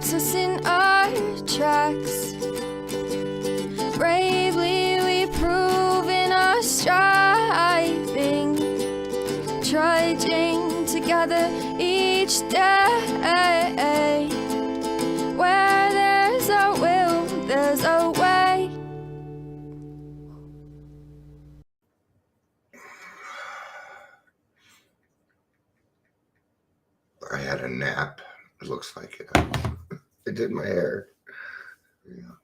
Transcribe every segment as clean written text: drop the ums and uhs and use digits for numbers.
stops us in our tracks. Bravely we prove in our striving, trudging together each day. Where there's a will, there's a way. I had a nap. It looks like it. It did my hair. Yeah.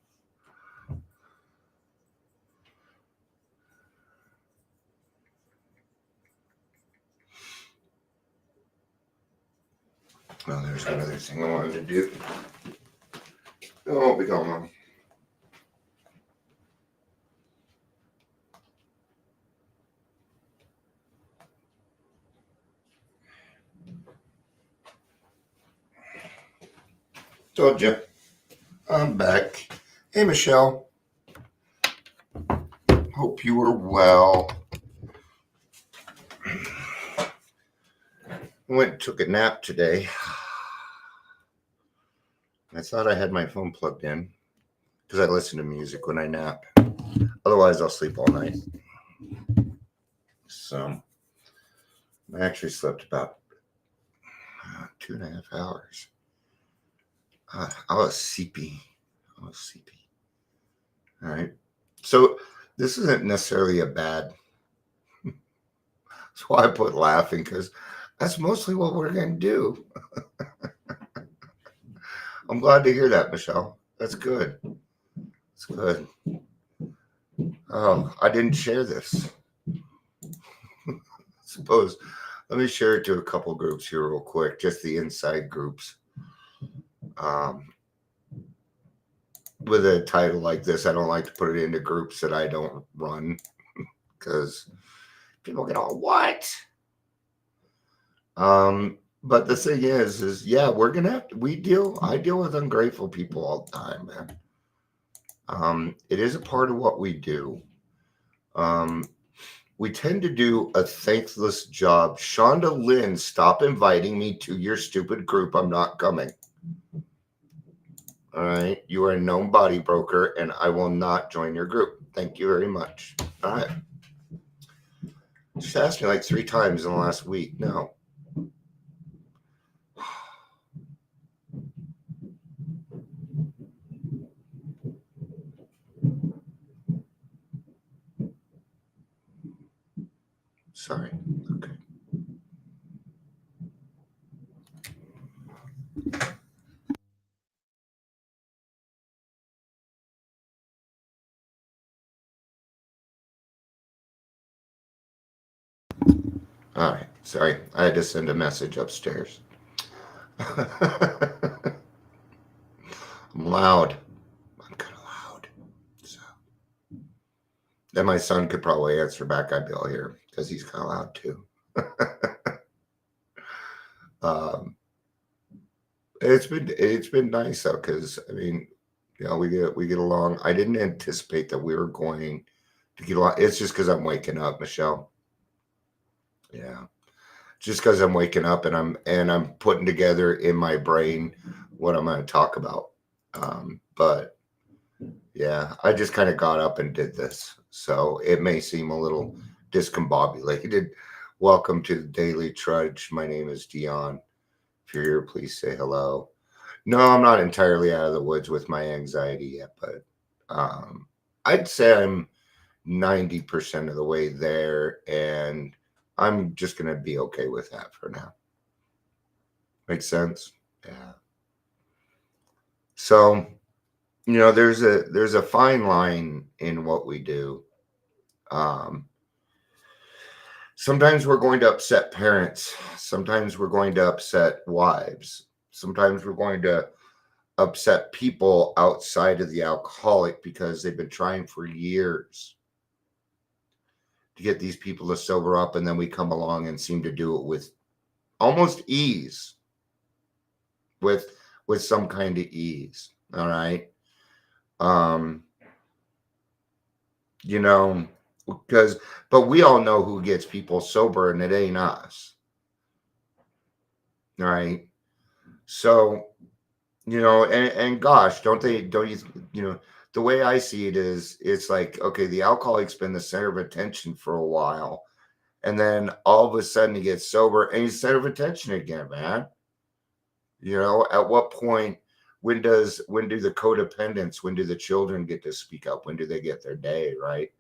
Well, there's another thing I wanted to do. It won't be gone long. Told you. I'm back. Hey, Michelle. Hope you were well. I went and took a nap today. I thought I had my phone plugged in because I listen to music when I nap. Otherwise, I'll sleep all night. So I actually slept about 2.5 hours. I was sleepy. All right. So this isn't necessarily a bad. That's why I put laughing, because that's mostly what we're going to do. I'm glad to hear that, Michelle. That's good. That's good. Oh, I didn't share this. Suppose, let me share it to a couple groups here real quick, just the inside groups. With a title like this, I don't like to put it into groups that I don't run, because people get all, what? But the thing is yeah, we're gonna have to, I deal with ungrateful people all the time, man. It is a part of what we do. We tend to do a thankless job. Shonda Lynn, stop inviting me to your stupid group. I'm not coming. All right. You are a known body broker, and I will not join your group. Thank you very much. All right. Just asked me like 3 times in the last week. No. Sorry. Okay. All right. Sorry. I had to send a message upstairs. I'm loud. I'm kind of loud. So. Then my son could probably answer back. I'd be all here because he's kind of loud too. It's been nice though, because I mean, we get along. I didn't anticipate that we were going to get along. It's just because I'm waking up, Michelle. Yeah, just because I'm waking up and I'm putting together in my brain what I'm going to talk about. But yeah, I just kind of got up and did this, so it may seem a little discombobulated. Welcome to the Daily Trudge. My name is Dion. If you're here, please say hello. No, I'm not entirely out of the woods with my anxiety yet, but I'd say I'm 90% of the way there, and I'm just going to be okay with that for now. Makes sense? Yeah. So, there's a fine line in what we do. Sometimes we're going to upset parents. Sometimes we're going to upset wives. Sometimes we're going to upset people outside of the alcoholic because they've been trying for years to get these people to sober up, and then we come along and seem to do it with almost ease, with some kind of ease. All right. But we all know who gets people sober, and it ain't us. All right. So, and gosh, don't you, the way I see it is, it's like, okay, the alcoholic's been the center of attention for a while, and then all of a sudden he gets sober and he's center of attention again, man. At what point, when do the codependents, when do the children get to speak up? When do they get their day, right?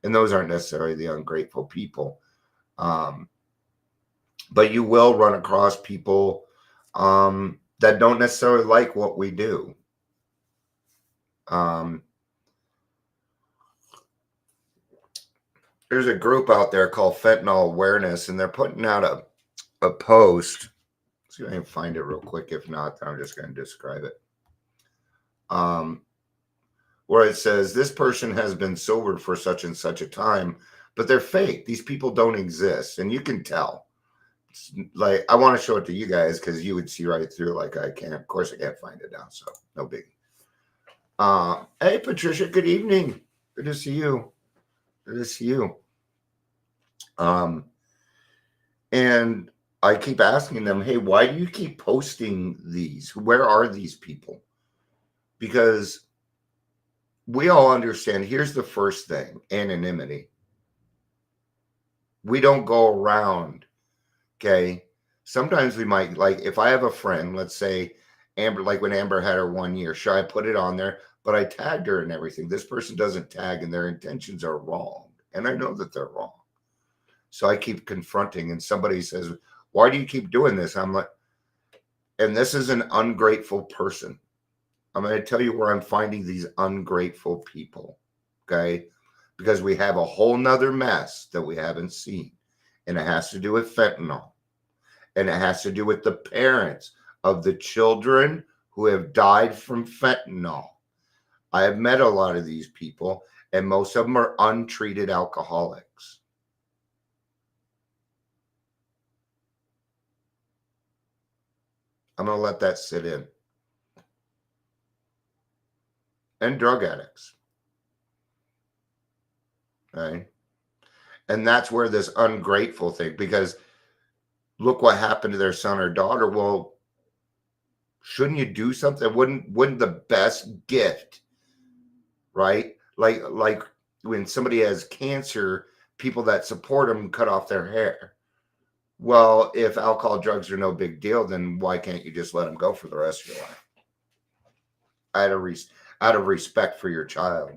And those aren't necessarily the ungrateful people. Um, but you will run across people that don't necessarily like what we do. Um, there's a group out there called Fentanyl Awareness, and they're putting out a post. Let's see if I can find it real quick. If not, then I'm just going to describe it. Where it says, this person has been sober for such and such a time, but they're fake. These people don't exist. And you can tell. Like, I want to show it to you guys because you would see right through. Like, I can't. Of course, I can't find it now, so no big. Hey, Patricia. Good evening. Good to see you. Good to see you. And I keep asking them, hey, why do you keep posting these? Where are these people? Because we all understand. Here's the first thing: anonymity. We don't go around. Okay. Sometimes we might, like, if I have a friend, let's say Amber, like when Amber had her 1 year, sure, I put it on there, but I tagged her and everything. This person doesn't tag and their intentions are wrong. And I know that they're wrong. So I keep confronting, and somebody says, why do you keep doing this? I'm like, and this is an ungrateful person. I'm going to tell you where I'm finding these ungrateful people. Okay. Because we have a whole nother mess that we haven't seen. And it has to do with fentanyl. And it has to do with the parents of the children who have died from fentanyl. I have met a lot of these people, and most of them are untreated alcoholics. I'm going to let that sit in. And drug addicts. Okay. And that's where this ungrateful thing, because look what happened to their son or daughter. Well, shouldn't you do something? Wouldn't the best gift, right? Like when somebody has cancer, people that support them cut off their hair. Well, if alcohol, drugs are no big deal, then why can't you just let them go for the rest of your life? Out of respect for your child.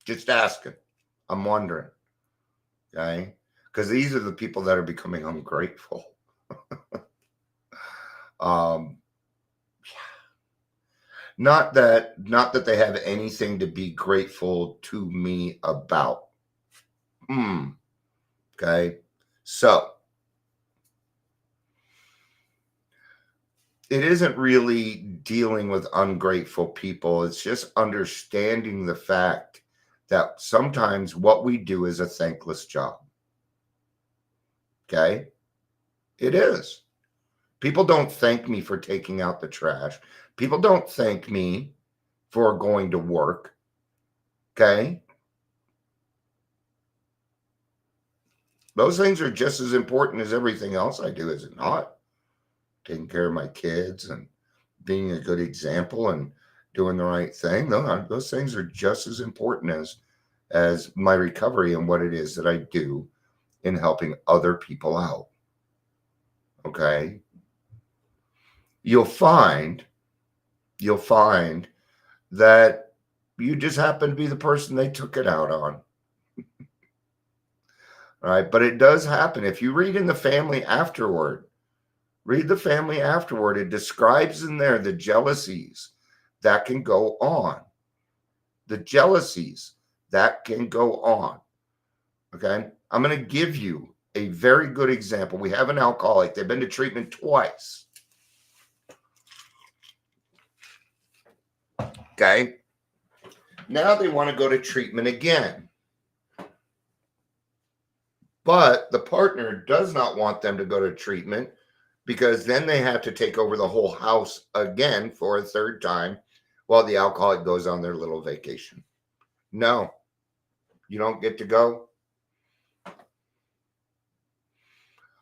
Just asking. I'm wondering. Okay? Because these are the people that are becoming ungrateful. Not that they have anything to be grateful to me about. Okay. So it isn't really dealing with ungrateful people. It's just understanding the fact that sometimes what we do is a thankless job. Okay. It is. People don't thank me for taking out the trash. People don't thank me for going to work. Okay. Those things are just as important as everything else I do, is it not? Taking care of my kids and being a good example and doing the right thing. Those things are just as important as my recovery and what it is that I do in helping other people out. Okay. You'll find that you just happen to be the person they took it out on. Right. But it does happen. If you read in the family afterward, it describes in there the jealousies that can go on. The jealousies that can go on. Okay. I'm going to give you a very good example. We have an alcoholic. They've been to treatment twice. Okay. Now they want to go to treatment again. But the partner does not want them to go to treatment, because then they have to take over the whole house again for a third time while the alcoholic goes on their little vacation. No, you don't get to go.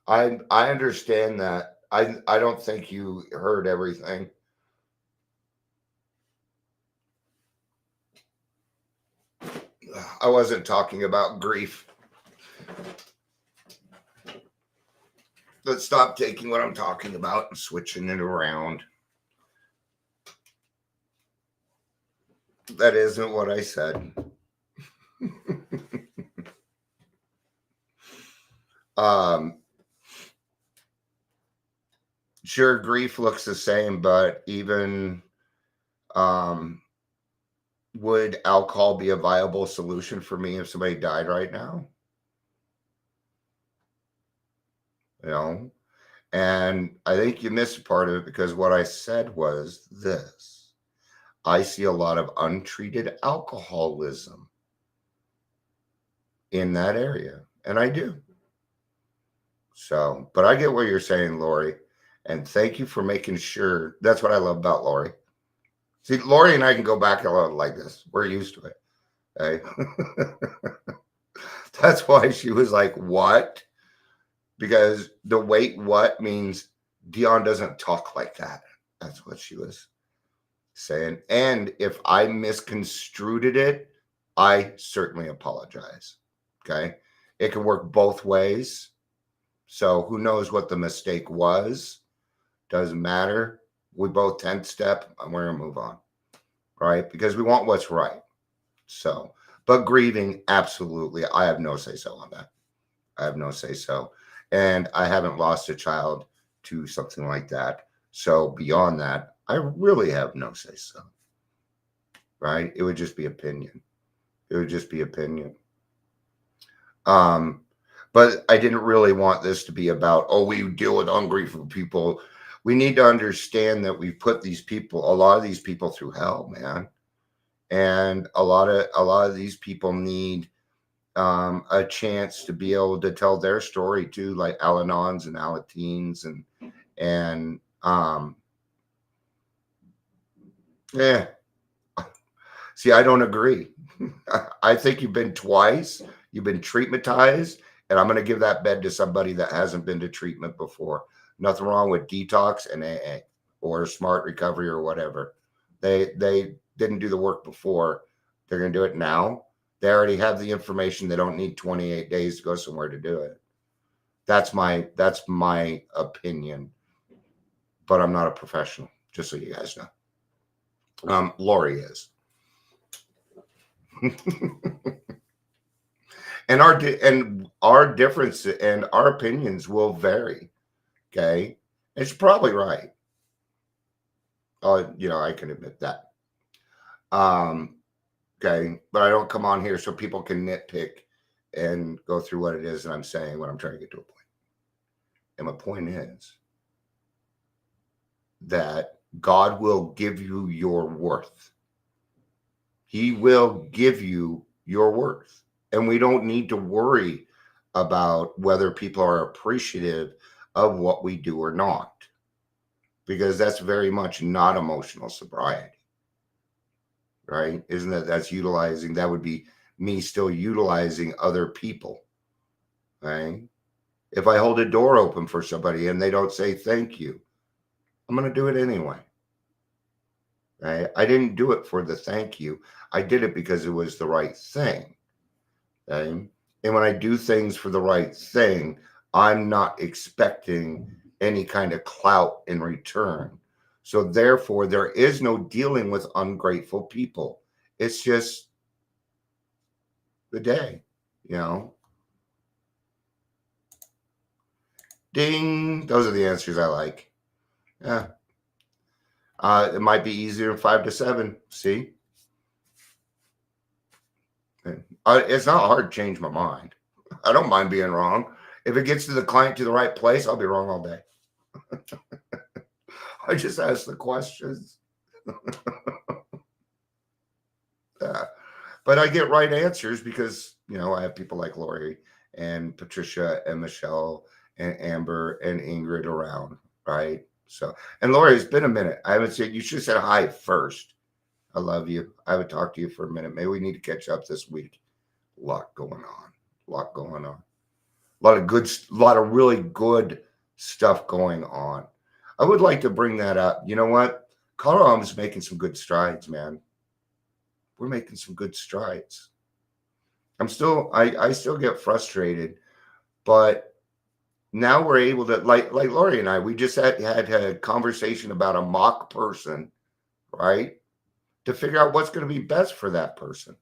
I understand that. I don't think you heard everything. I wasn't talking about grief. Let's stop taking what I'm talking about and switching it around. That isn't what I said. Sure, grief looks the same, but even would alcohol be a viable solution for me if somebody died right now? You know? And I think you missed part of it because what I said was this. I see a lot of untreated alcoholism in that area, and I do. So, but I get what you're saying, Lori, and thank you for making sure. That's what I love about Lori. See, Lori and I can go back a lot like this. We're used to it. Okay? That's why she was like, what? Because the wait, what means Dion doesn't talk like that. That's what she was saying. And if I misconstrued it, I certainly apologize. Okay? It can work both ways. So who knows what the mistake was? Doesn't matter. We both 10th step and we're going to move on. Right? Because we want what's right. So, but grieving, absolutely. I have no say so on that. I have no say so. And I haven't lost a child to something like that. So beyond that, I really have no say so. Right? It would just be opinion. It would just be opinion. But I didn't really want this to be about, oh, we deal with ungrateful people. We need to understand that we've put these people, a lot of these people through hell, man. And a lot of these people need a chance to be able to tell their story too, like Al-Anons and Alateens and yeah. See, I don't agree. I think you've been twice. You've been treatmentized, and I'm going to give that bed to somebody that hasn't been to treatment before. Nothing wrong with detox and AA or smart recovery or whatever. They didn't do the work before. They're going to do it now. They already have the information. They don't need 28 days to go somewhere to do it. That's my opinion. But I'm not a professional, just so you guys know. Lori is. And our difference and our opinions will vary. Okay. And she's probably right. I can admit that. Okay. But I don't come on here so people can nitpick and go through what it is that I'm saying when I'm trying to get to a point. And my point is that God will give you your worth. He will give you your worth. And we don't need to worry about whether people are appreciative of what we do or not, because that's very much not emotional sobriety, right? Isn't that that would be me still utilizing other people, right? If I hold a door open for somebody and they don't say thank you, I'm going to do it anyway. Right? I didn't do it for the thank you. I did it because it was the right thing. Okay? And when I do things for the right thing, I'm not expecting any kind of clout in return. So therefore, there is no dealing with ungrateful people. It's just the day, Ding. Those are the answers I like. Yeah. It might be easier in 5 to 7. See? It's not hard to change my mind. I don't mind being wrong. If it gets to the client to the right place, I'll be wrong all day. I just ask the questions. Yeah. But I get right answers because, I have people like Lori and Patricia and Michelle and Amber and Ingrid around, right? So, and Lori, it's been a minute. I haven't said, you should have said hi first. I love you. I haven't talked to you for a minute. Maybe we need to catch up this week. A lot going on. A lot of really good stuff going on. I would like to bring that up. You know what? Colorado is making some good strides, man. We're making some good strides. I still get frustrated, but now we're able to, like Lori and I, we just had a conversation about a mock person, right? To figure out what's going to be best for that person.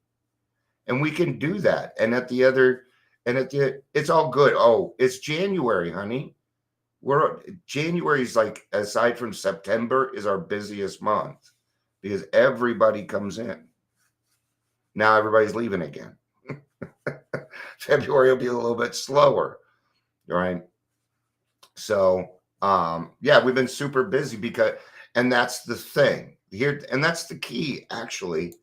And we can do that. It's all good. Oh, it's January, honey. January's like, aside from September, is our busiest month because everybody comes in. Now everybody's leaving again. February will be a little bit slower, right? So, yeah, we've been super busy and that's the thing here, and that's the key, actually.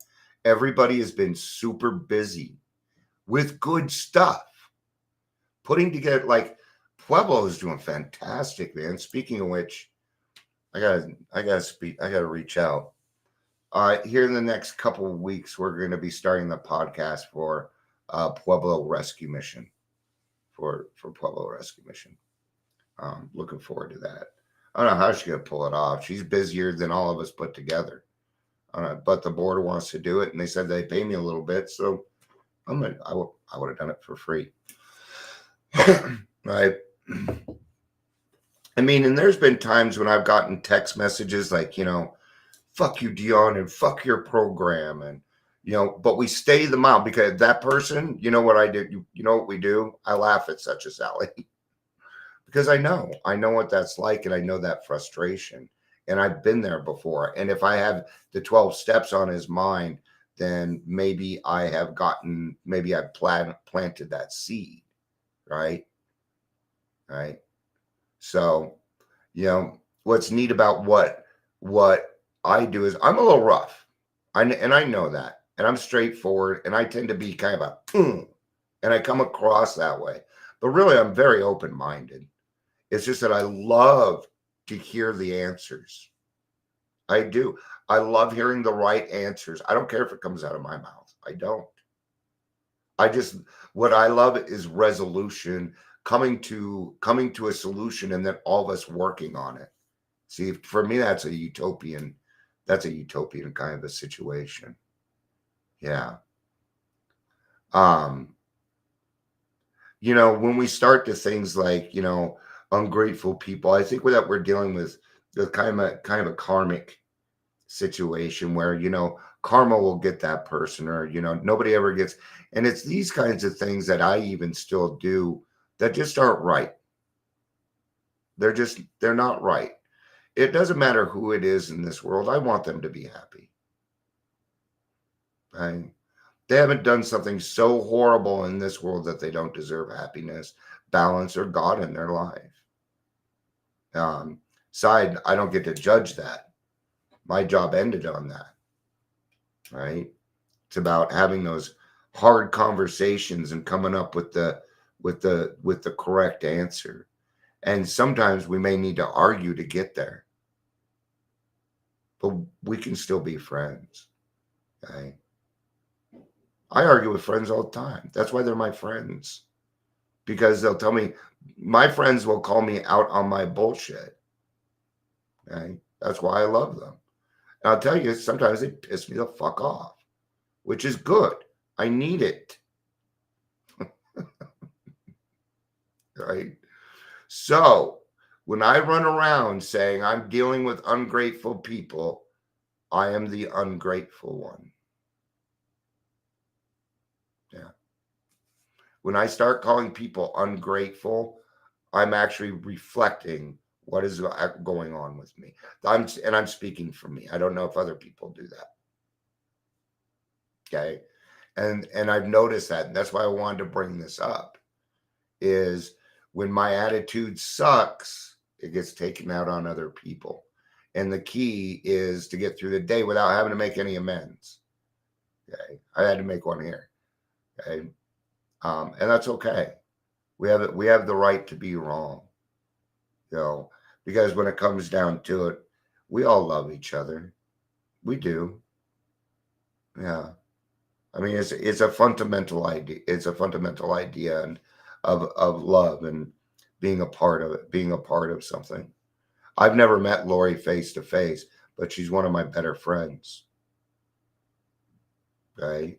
Everybody has been super busy with good stuff, putting together, like Pueblo is doing fantastic, man. Speaking of which, I gotta reach out. Here in the next couple of weeks, we're going to be starting the podcast for Pueblo Rescue Mission. For Pueblo Rescue Mission. Looking forward to that. I don't know how she's going to pull it off. She's busier than all of us put together. But the board wants to do it, and they said they pay me a little bit, so I would have done it for free. Right? I mean, and there's been times when I've gotten text messages like, fuck you, Dion, and fuck your program, and but we stay them out because that person, you know what I do? You know what we do? I laugh at such a Sally because I know what that's like, and I know that frustration, and I've been there before. And if I have the 12 steps on his mind, then maybe I've planted that seed, right? Right. So, what's neat about what I do is I'm a little rough. And I know that. And I'm straightforward, and I tend to be kind of and I come across that way. But really, I'm very open-minded. It's just that I love to hear the answers. I do. I love hearing the right answers. I don't care if it comes out of my mouth. I don't. What I love is resolution, coming to a solution, and then all of us working on it. See, for me, that's a utopian kind of a situation. Yeah. When we start to things like, ungrateful people, I think that we're dealing with the kind of a karmic situation where, karma will get that person, or, nobody ever gets, and it's these kinds of things that I even still do that just aren't right. They're not right. It doesn't matter who it is in this world. I want them to be happy. Right? They haven't done something so horrible in this world that they don't deserve happiness, balance, or God in their life. I don't get to judge that. My job ended on that. Right? It's about having those hard conversations and coming up with the correct answer. And sometimes we may need to argue to get there. But we can still be friends. Okay? I argue with friends all the time. That's why they're my friends. Because they'll tell me, my friends will call me out on my bullshit. Okay? That's why I love them. And I'll tell you, sometimes they piss me the fuck off, which is good. I need it. Right? So when I run around saying I'm dealing with ungrateful people, I am the ungrateful one. Yeah. When I start calling people ungrateful, I'm actually reflecting what is going on with me. I'm speaking for me. I don't know if other people do that. Okay. And I've noticed that, and that's why I wanted to bring this up, is when my attitude sucks, it gets taken out on other people. And the key is to get through the day without having to make any amends. Okay. I had to make one here. Okay. And that's okay. We have the right to be wrong. Because when it comes down to it, we all love each other. We do. Yeah. I mean, it's a fundamental idea. It's a fundamental idea of love and being a part of it, being a part of something. I've never met Lori face to face, but she's one of my better friends. Okay.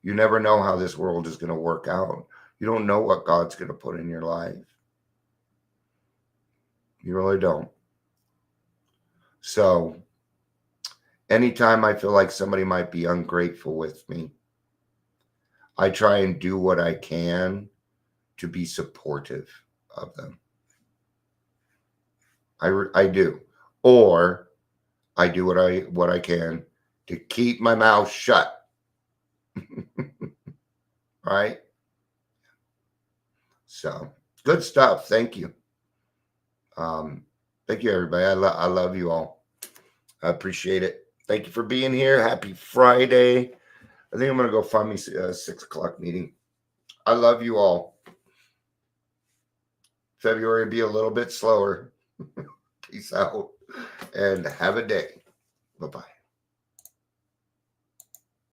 You never know how this world is going to work out. You don't know what God's going to put in your life. You really don't. So anytime I feel like somebody might be ungrateful with me, I try and do what I can to be supportive of them. I do. Or I do what I can to keep my mouth shut. Right? So good stuff. Thank you. Thank you, everybody. I love you all. I appreciate it. Thank you for being here. Happy Friday. I think I'm going to go find me a 6 o'clock meeting. I love you all. February will be a little bit slower. Peace out and have a day. Bye-bye.